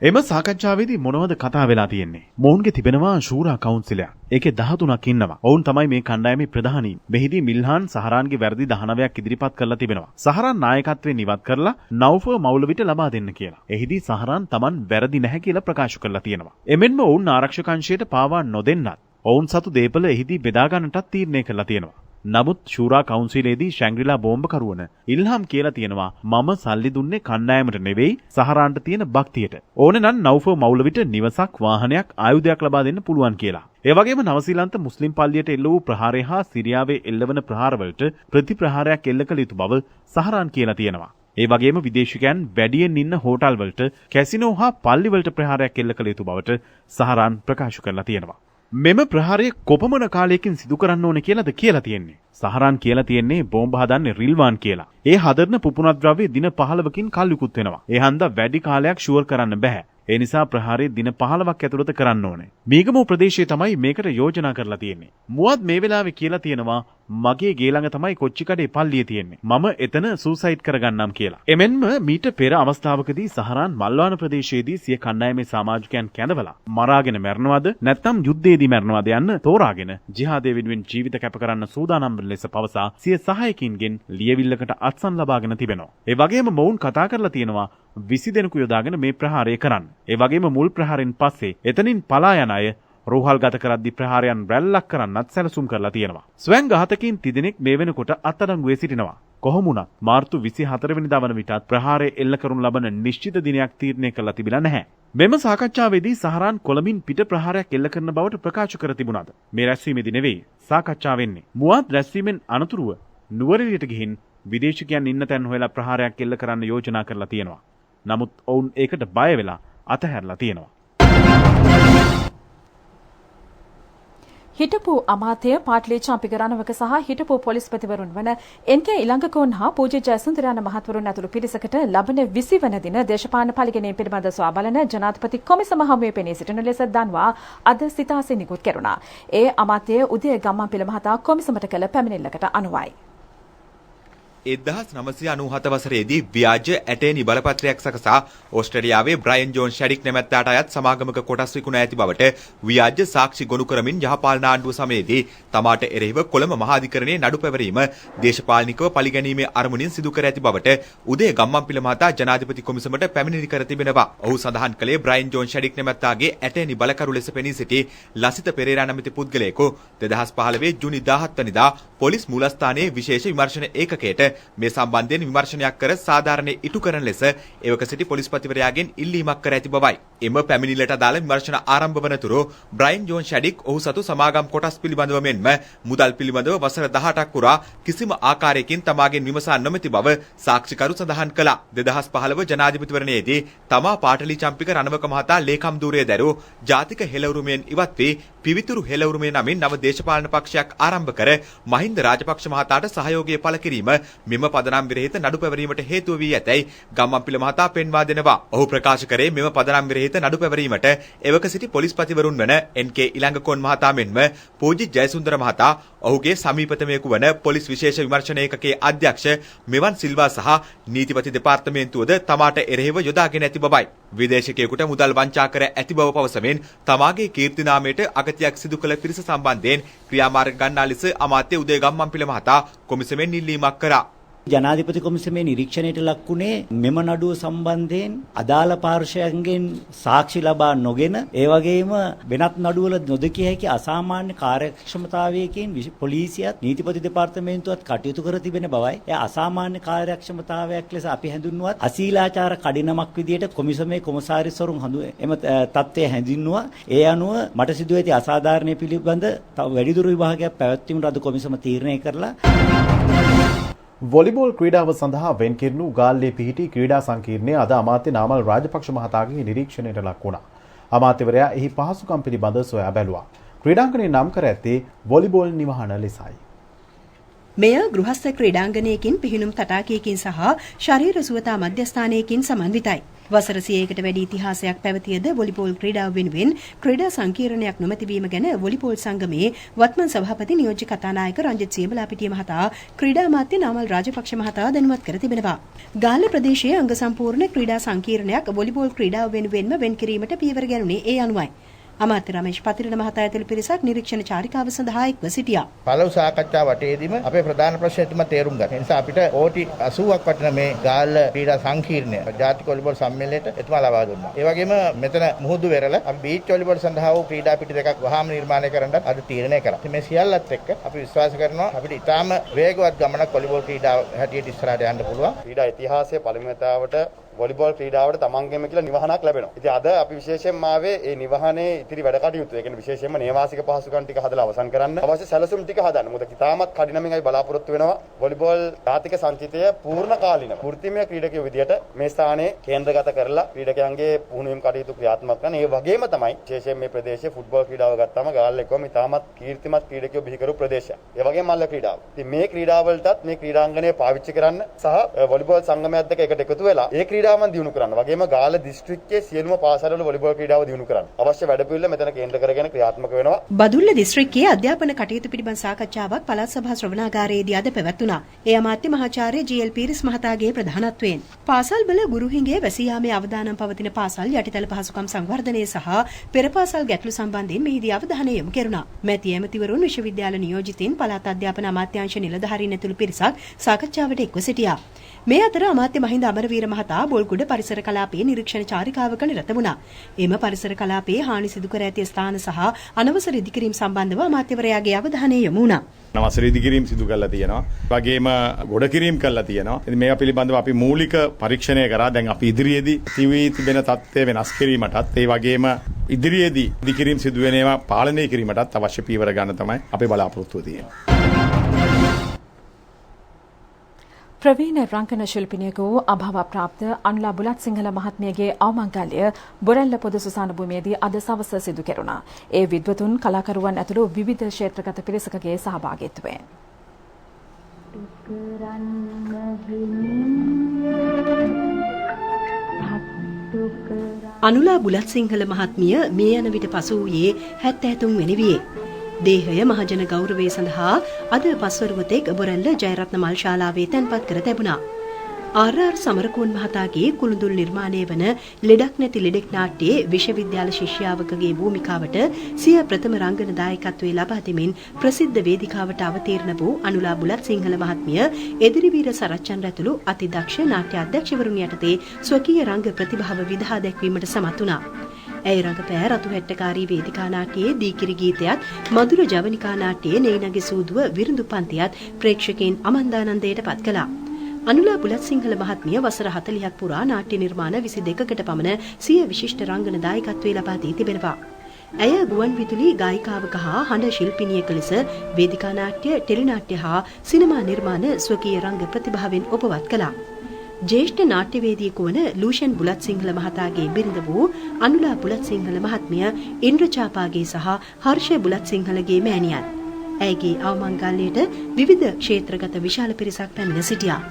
Speaker 1: එම සාකච්ඡාවේදී මොනවද කතා වෙලා තියෙන්නේ? මොවුන්ගේ තිබෙනවා ශූරා කවුන්සිලයක්. ඒකේ 13ක් ඉන්නවා. ඔවුන් තමයි මේ කණ්ඩායමේ ප්‍රධානීන්. මෙහිදී මිල්හාන් සහරාන්ගේ වැරදි 19ක් ඉදිරිපත් කරලා තිබෙනවා. සහරාන් නායකත්වයෙන් ඉවත් කරලා නෞෆර් මෞලවිට ලබා දෙන්න කියලා. එහිදී සහරාන් Taman වැරදි නැහැ කියලා ප්‍රකාශ කරලා තියෙනවා. එමෙන්ම ඔවුන් ආරක්ෂක අංශයට පාවා නොදෙන්නත් ඔවුන් සතු දේපල එහිදී බෙදා ගන්නටත් තීරණය කරලා තියෙනවා. නමුත් ශූරා කවුන්සිලේදී ශැංග්‍රිලා බෝම්බකරුවන ඉල්හාම් කියලා තියෙනවා මම සල්ලි දුන්නේ කණ්ඩායමට නෙවෙයි සහරාන්ට තියෙන භක්තියට. ඕනේ නම් නෞෆර් මෞලවිට නිවසක් වාහනයක් ආයුධයක් ලබා දෙන්න පුළුවන් කියලා. ඒ වගේම නවසීලන්ත මුස්ලිම් පල්ලියට එල්ල වූ ප්‍රහාරය හා සිරියාවේ එල්ලවන ප්‍රහාරවලට ප්‍රතිප්‍රහාරයක් එල්ල කළ යුතු බව සහරාන් කියලා තියෙනවා. ඒ වගේම විදේශිකයන් වැඩියෙන් ඉන්න හෝටල් වලට කැසිනෝ හා පල්ලි වලට ප්‍රහාරයක් එල්ල කළ යුතු බවට සහරාන් ප්‍රකාශ කරලා තියෙනවා. මෙම ප්‍රහාරය කොපමණ කාලයකින් සිදු කරන්න ඕනේ කියලාද කියලා තියෙන්නේ. සහරාන් කියලා තියෙන්නේ බෝම්බ හදන්නේ රිල්වාන් කියලා. ඒ හදන පුපුරන ද්‍රව්‍ය දින 15කින් කල්යුකුත් වෙනවා. ඒ හන්දා වැඩි කාලයක් ෂුවර් කරන්න බෑ. ඒ නිසා ප්‍රහාරය දින 15ක් ඇතුළත කරන්න ඕනේ. මීගමු ප්‍රදේශයේ තමයි මේකට යෝජනා කරලා තියෙන්නේ. මුවත් මේ වෙලාවේ කියලා තියෙනවා මගේ ගේ ළඟ තමයි කොච්චිකඩේ පල්ලිය තියෙන්නේ. මම එතන සූසයිඩ් කරගන්නම් කියලා. එමෙන්ම මීට පෙර අවස්ථාවකදී සහරාන් මල්වාන ප්‍රදේශයේදී සිය කණ්ඩායමේ සමාජිකයන් කැඳවලා මරාගෙන මැරනවද නැත්නම් යුද්ධයේදී මැරනවද යන්න තෝරාගෙන ජිහාදය වෙනුවෙන් ජීවිත කැප කරන්න සූදානම් වන ලෙස පවසා සිය සහායකින්ගෙන් ලියවිල්ලකට අත්සන් ලබාගෙන තිබෙනවා. ඒ වගේම මොවුන් කතා කරලා තියෙනවා 20 දෙනෙකු යොදාගෙන මේ ප්‍රහාරය කරන්න. ඒ වගේම මුල් ප්‍රහාරෙන් පස්සේ එතනින් පලා යන අය රෝහල් ගත කරද්දී ප්‍රහාරයන් රැල්ලක් කරන්නත් සැලසුම් කරලා තියෙනවා. ස්වයං ඝාතකයින් 30 දෙනෙක් මේ වෙනකොට අත්අඩංගුවේ සිටිනවා. කොහොම වුණත් මාර්තු 24 වෙනිදා වන විටත් ප්‍රහාරය එල්ල කරනු ලබන නිශ්චිත දිනයක් තීරණය කරලා තිබිලා නැහැ. මෙම සාකච්ඡාවේදී සහරාන් කොළඹින් පිට ප්‍රහාරයක් එල්ල කරන බවට ප්‍රකාශ කර තිබුණාද? මේ රැස්වීමේදී නෙවෙයි සාකච්ඡා වෙන්නේ. මුවත් රැස්වීමෙන් අනතුරුව නුවරඑළියට ගිහින් විදේශිකයන් ඉන්න තැන් හොයලා ප්‍රහාරයක් එල්ල කරන්න යෝජනා කරලා තියෙනවා. නමුත් ඔවුන් ඒකට බය වෙලා අතහැරලා තියෙනවා.
Speaker 2: හිටපු අමාත්‍ය පාටලී චම්පික රණවක සහ හිටපු පොලිස්පතිවරුන් වන එන්.කේ. ඉලංගකෝන් හා පූජ්‍ය ජයසුන්දරයන් මහත්වරුන් ඇතුළු පිරිසකට ලබන 20 වන දින දේශපාලන පරිගණනය පිළිබඳ සොයා බලන ජනාධිපති කොමිසම හමුවේ පෙනී සිටින ලෙස දන්වා අද සිතාසෙ නිකුත් කෙරුණා. ඒ අමාත්‍ය උදය ගම්මන්පිල මහතා කොමිසමට කළ පැමිණිල්ලකට අනුවයි.
Speaker 10: 1997 වසරේදී ව්‍යාජ ඇටේනි බලපත්‍රයක් සකසා ඕස්ට්‍රේලියාවේ බ්‍රයන් ජෝන් ෂැඩික් නැමැත්තාට අයත් සමාගමක කොටස් විකුණා ඇති බවට ව්‍යාජ සාක්ෂි ගොනු කරමින් යහපාලන ආණ්ඩුව සමයේදී තමාට එරෙහිව කොළඹ මහාධිකරණයේ නඩු පැවරීම දේශපාලනිකව පරිගැනීමේ අරමුණින් සිදු කර ඇති බවට උදේ ගම්මන්පිල මහතා ජනාධිපති කොමිසමට පැමිණිලි කර තිබෙනවා. ඔහු සඳහන් කළේ බ්‍රයන් ජෝන් ෂැඩික් නැමැත්තාගේ ඇටේනි බලකරු ලෙස පෙනී සිටි ලසිත පෙරේරා නැමැති පුද්ගලයෙකු 2015 ජූනි 17 වෙනිදා පොලිස් මූලස්ථානයේ විශේෂ විමර්ශන ඒකකයට මේ සම්බන්ධයෙන් විමර්ශනයක් කර සාධාරණේ ඉටු කරන ලෙස එවක සිටි පොලිස්පතිවරයාගෙන් ඉල්ලීමක් කර ඇති බවයි. එම පැමිණිල්ලට අදාළ විමර්ශන ආරම්භ වනතුරු බ්‍රයන් ජෝන් ෂැඩික් ඔහු සතු සමාගම් කොටස් පිළිබඳව මෙන්ම මුදල් පිළිබඳව වසර 18ක් පුරා කිසිම ආකාරයකින් තමාගෙන් විමසා නොමැති බව සාක්ෂිකරු සඳහන් කළා. 2015 ජනාධිපතිවරණයේදී තමා පාටලී චම්පික රණවක මහතා ලේකම් ධූරය දැරූ ජාතික හෙළවුරුමෙන් ඉවත් වී පිවිතුරු හෙළවුරුමේ නමින් නව දේශපාලන පක්ෂයක් ආරම්භ කර මහින්ද රාජපක්ෂ මහතාට සහයෝගය පළ කිරීම මෙම පදනම් විරහිත නඩු පැවරීමට හේතුව වී ඇතැයි ගම්මන්පිල මහතා පෙන්වා දෙනවා. ඔහු ප්‍රකාශ කරේ මෙම පදනම් විරහිත නඩු පැවරීමට එවක සිටි පොලිස්පතිවරුන් වන එන්.කේ. ඉලංගකෝන් මහතා මෙන්ම පූජ්‍ය ජයසුන්දර මහතා ඔහුගේ සමීපතමයෙකු වන පොලිස් විශේෂ විමර්ශන ඒකකයේ අධ්‍යක්ෂ මෙවන් සිල්වා සහ නීතිපති දෙපාර්තමේන්තුවද තමාට එරෙහිව යොදාගෙන ඇති බවයි. විදේශිකයෙකුට මුදල් වංචා කර ඇති බව පවසමින් තමාගේ කීර්ති නාමයට අගතියක් සිදු කළ පිරිස සම්බන්ධයෙන් ක්‍රියාමාර්ග ගන්නා ලෙස අමාත්‍ය උදය ගම්මන්පිල මහතා කොමිසමෙන් ඉල්ලීමක් කරා.
Speaker 12: ජනාධිපති කොමිසමේ නිරීක්ෂණයට ලක්ුණේ මෙම නඩුව සම්බන්ධයෙන් අදාළ පාර්ශ්වයන්ගෙන් සාක්ෂි ලබා නොගෙන ඒ වගේම වෙනත් නඩුවල නොදකිය හැකි අසාමාන්‍ය කාර්යක්ෂමතාවයකින් පොලිසියත් නීතිපති දෙපාර්තමේන්තුවත් කටයුතු කර තිබෙන බවයි. ඒ අසාමාන්‍ය කාර්යක්ෂමතාවයක් ලෙස අපි හැඳින්වුවත් අශීලාචාර කඩිනමක් විදියට කොමිසමේ කොමසාරිස්වරුන් එම තත්ත්වය හැඳින්වුවා. ඒ අනුව මට සිදු ඇති අසාධාරණය පිළිබඳ තව වැඩිදුර විභාගයක් පැවැත්වීමට අද කොමිසම තීරණය කරලා
Speaker 1: වොලිබෝල් ක්‍රීඩාව සඳහා වෙන් කෙරෙනු ගාල්ලේ පිහිටි ක්‍රීඩා සංකීර්ණය අද අමාත්‍ය නාමල් රාජපක්ෂ මහතාගේ නිරීක්ෂණයට ලක් වුණා. අමාත්‍යවරයා එහි පහසුකම් පිළිබඳ සොයා බැලුවා. ක්‍රීඩාංගණය නම් කර ඇත්තේ වොලිබෝල් නිවහන ලෙසයි.
Speaker 4: මෙය ගෘහස්ත ක්‍රීඩාංගණයකින් පිහිනුම් තටාකයකින් සහ ශරීර සුවතා මධ්‍යස්ථානයකින් සමන්විතයි. වසර 100කට වැඩි ඉතිහාසයක් පැවතියද වොලිබෝල් ක්‍රීඩාව වෙනුවෙන් ක්‍රීඩා සංකීර්ණයක් නොමැතිවීම ගැන වොලිබෝල් සංගමේ වත්මන් සභාපති නියෝජ්‍ය කතානායක රංජිත් සියඹලාපිටිය මහතා ක්‍රීඩා අමාත්‍ය නාමල් රාජපක්ෂ මහතා දැනුවත් කර තිබෙනවා. ගාල්ල ප්‍රදේශයේ අංග සම්පූර්ණ ක්‍රීඩා සංකීර්ණයක් වොලිබෝල් ක්‍රීඩාව වෙනුවෙන්ම වෙන් කිරීමට පියවර ගැනුණේ ඒ අනුවයි. අමාත්‍ය රමේෂ් පතිරණ මහතා ඇතුළු පිරිසක් නිරීක්ෂණ චාරිකාව සඳහා එක්ව සිටියා.
Speaker 13: පළමු සාකච්ඡා වටේදීම අපේ ප්‍රධාන ප්‍රශ්නය තමයි තේරුම් ගන්න. ඒ නිසා අපිට කෝටි 80ක් වටින මේ ගාල්ල ක්‍රීඩා සංකීර්ණය ජාතික වොලිබෝල් සම්මේලනයට එතුමා ලබා දුන්නා. ඒ වගේම මෙතන මුහුදු වෙරළ අපි බීච් වොලිබෝල් සඳහා වූ ක්‍රීඩා පිටි දෙකක් වහාම නිර්මාණය කරන්නත් අද තීරණය කරා. මේ සියල්ලත් එක්ක අපි විශ්වාස කරනවා අපිට ඉතාම වේගවත් ගමනක් වොලිබෝල් ක්‍රීඩාව හැටියට ඉස්සරහට යන්න පුළුවන්.
Speaker 14: ක්‍රීඩා ඉතිහාසයේ පළමුවතාවට වොලිබෝල් ක්‍රීඩාවට තමන්ගේම කියලා නිවහනක් ලැබෙනවා. ඉතින් අද අපි විශේෂයෙන්ම ආවේ මේ නිවහනේ ඉතිරි වැඩ කටයුතු. ඒ කියන්නේ විශේෂයෙන්ම නේවාසික පහසුකම් ටික හදලා අවසන් කරන්න අවශ්‍ය සැලසුම් ටික හදන්න. මොකද ඉතාමත් කඩිනමින්යි බලාපොරොත්තු වෙනවා වොලිබෝල් ජාතික සංචිතය පූර්ණ කාලිනව වෘත්තීය ක්‍රීඩකයෝ විදියට මේ ස්ථානයේ කේන්ද්‍රගත කරලා ක්‍රීඩකයන්ගේ පුහුණුවීම් කටයුතු ක්‍රියාත්මක කරන. ඒ වගේම තමයි විශේෂයෙන් මේ ප්‍රදේශයේ ෆුට්බෝල් ක්‍රීඩාව ගත්තාම ගාල්ල එක්කම ඉතාමත් කීර්තිමත් ක්‍රීඩකයෝ බිහි කරු ප්‍රදේශයක්. ඒ වගේම මල්ල ක්‍රීඩාව. ඉතින් මේ ක්‍රීඩාවලටත් මේ ක්‍රීඩාංගණය පාවිච්චි කරන්න සහ වොලිබෝල් සංගමයක් දෙක එකට එකතු වෙලා ඒ ක්‍රීඩාවන් දියුණු කරන්න. වගේම ගාල්ල දිස්ත්‍රික්කයේ සියලුම පාසල්වල වොලිබෝල් ක්‍රීඩාව දියුණු කරන්න. අවශ්‍ය වැඩපිළිවෙල මෙතන කේන්ද්‍ර කරගෙන ක්‍රියාත්මක වෙනවා.
Speaker 4: බදුල්ල දිස්ත්‍රික්කයේ අධ්‍යාපන කටයුතු පිළිබඳ සාකච්ඡාවක් පළාත් සභා ශ්‍රවණාගාරයේදී අද පැවැත්වුණා. ඒ අමාත්‍ය මහාචාර්ය ජී.එල්. පීරිස් මහතාගේ ප්‍රධානත්වයෙන් පාසල්වල ගුරු හිඟේ වැසී යාමේ අවදානම් පවතින පාසල් යටිතල පහසුකම් සංවර්ධනය සහ පෙර පාසල් ගැටලු සම්බන්ධයෙන් මෙහිදී අවධානය යොමු කෙරුණා. මැති ඇමතිවරුන් විශ්වවිද්‍යාල නියෝජිතින් පළාත් අධ්‍යාපන අමාත්‍යාංශ නිලධාරීන් ඇතුළු පිරිසක් සාකච්ඡාවට එක්ව සිටියා. මේ අතර අමාත්‍ය මහින්ද අමරවීර මහතා බොල්ගොඩ පරිසර කලාපයේ නිරීක්ෂණ චාරිකාවක නිරත වුණා. එම පරිසර කලාපයේ හානි සිදු කර ඇති ස්ථාන සහ අනවසර ඉදිකිරීම සම්බන්ධව අමාත්‍යවරයාගේ අවධානය යොමු වුණා.
Speaker 15: නවසර ඉදිකිරීම සිදු කරලා තියෙනවා. වගේම ගොඩ කිරීම කරලා තියෙනවා. ඉතින් මේවා පිළිබඳව අපි මූලික පරීක්ෂණය කරා. දැන් අපි ඉදිරියේදී තිබෙන තත්ත්වය වෙනස් කිරීමටත් ඒ වගේම ඉදිරියේදී ඉදිකිරීම සිදු වෙන ඒවා පාලනය කිරීමටත් අවශ්‍ය පීවර ගන්න තමයි අපි බලාපොරොත්තු වෙන්නේ.
Speaker 2: ප්‍රවීණ රංගන ශිල්පිනියක වූ අභාව ප්‍රාප්ත අනුලා බුලත් සිංහල මහත්මියගේ අවමංගල්‍ය බොරැල්ල පොදු සුසාන භූමියේදී අද සවස සිදු කෙරුණා. ඒ විද්වතුන් කලාකරුවන් ඇතුළු විවිධ ක්ෂේත්‍රගත පිරිසකගේ සහභාගීත්වයෙන්.
Speaker 4: අනුලා බුලත් සිංහල මහත්මිය මේ යන විට පසු වූයේ 73 වෙනි වියේ. දේහය මහජන ගෞරවය සඳහා අද පස්වරුවතෙක් බොරැල්ල ජයරත්න මල් ශාලාවේ තැන්පත් කර තිබුණා. ආර්.ආර්. සමරකෝන් මහතාගේ කුළුඳුල් නිර්මාණය වන ලෙඩක් නැති ලෙඩෙක් නාට්‍යයේ විශ්වවිද්‍යාල ශිෂ්‍යාවකගේ භූමිකාවට සිය ප්‍රථම රංගන දායකත්වයේ ලබා දෙමින් ප්‍රසිද්ධ වේදිකාවට අවතීර්ණ වූ අනුලා බුලත් සිංහල මහත්මිය එදිරිවීර සරච්චන්ද්‍ර ඇතුළු අතිදක්ෂ නාට්‍ය අධ්‍යක්ෂවරුන් යටතේ ස්වකීය රංග ප්‍රතිභාව විදහා දැක්වීමට සමත් වුණා. ඇය රංගපෑ රතු හැට්ටකාරී වේදිකා නාට්‍යයේ දීකිරි ගීතයත් මధుර ජවනිකා නාට්‍යයේ නෙයිනගේ සූදුව විරුදු පන්තියත් ප්‍රේක්ෂකයන් අමන්දානන්දයට පත් කළා. අනුලා බුලත් සිංහල මහත්මිය වසර 40ක් පුරා නාට්‍ය නිර්මාණ 22කට පමණ සිය විශිෂ්ට රංගන දායකත්වයේ ලබා දී තිබෙනවා. ඇය ගුවන් විදුලි ගායිකාවක හා හඬ ශිල්පිනියක ලෙස වේදිකා නාට්‍ය, ටෙලිනාට්‍ය හා සිනමා නිර්මාණ ස්වකීය රංග ප්‍රතිභාවෙන් ඔපවත් කළා. ජේෂ්ඨ නාට්‍යවේදියෙකු වන ලූෂන් බුලත් සිංහල මහතාගේ බිරිඳ වූ අනුලා බුලත් සිංහල මහත්මිය ඉන්ද්‍රචාපාගේ සහ හර්ෂ බුලත් සිංහලගේ මෑණියන්. ඇයගේ අවමංගල්‍යයට විවිධ ක්ෂේත්‍රගත විශාල පිරිසක් පැමිණ සිටියා.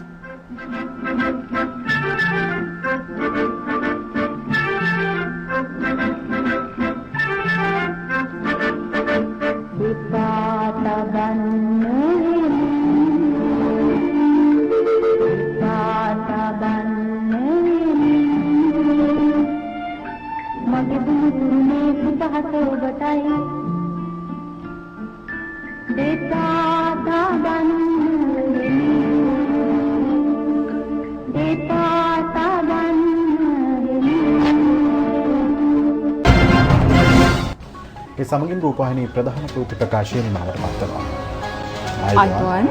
Speaker 1: ඒ සමගින් රූපවාහිනී ප්‍රධාන ප්‍රවෘත්ති ප්‍රකාශය නිමවට පත් වෙනවා.
Speaker 2: අයිබෝන්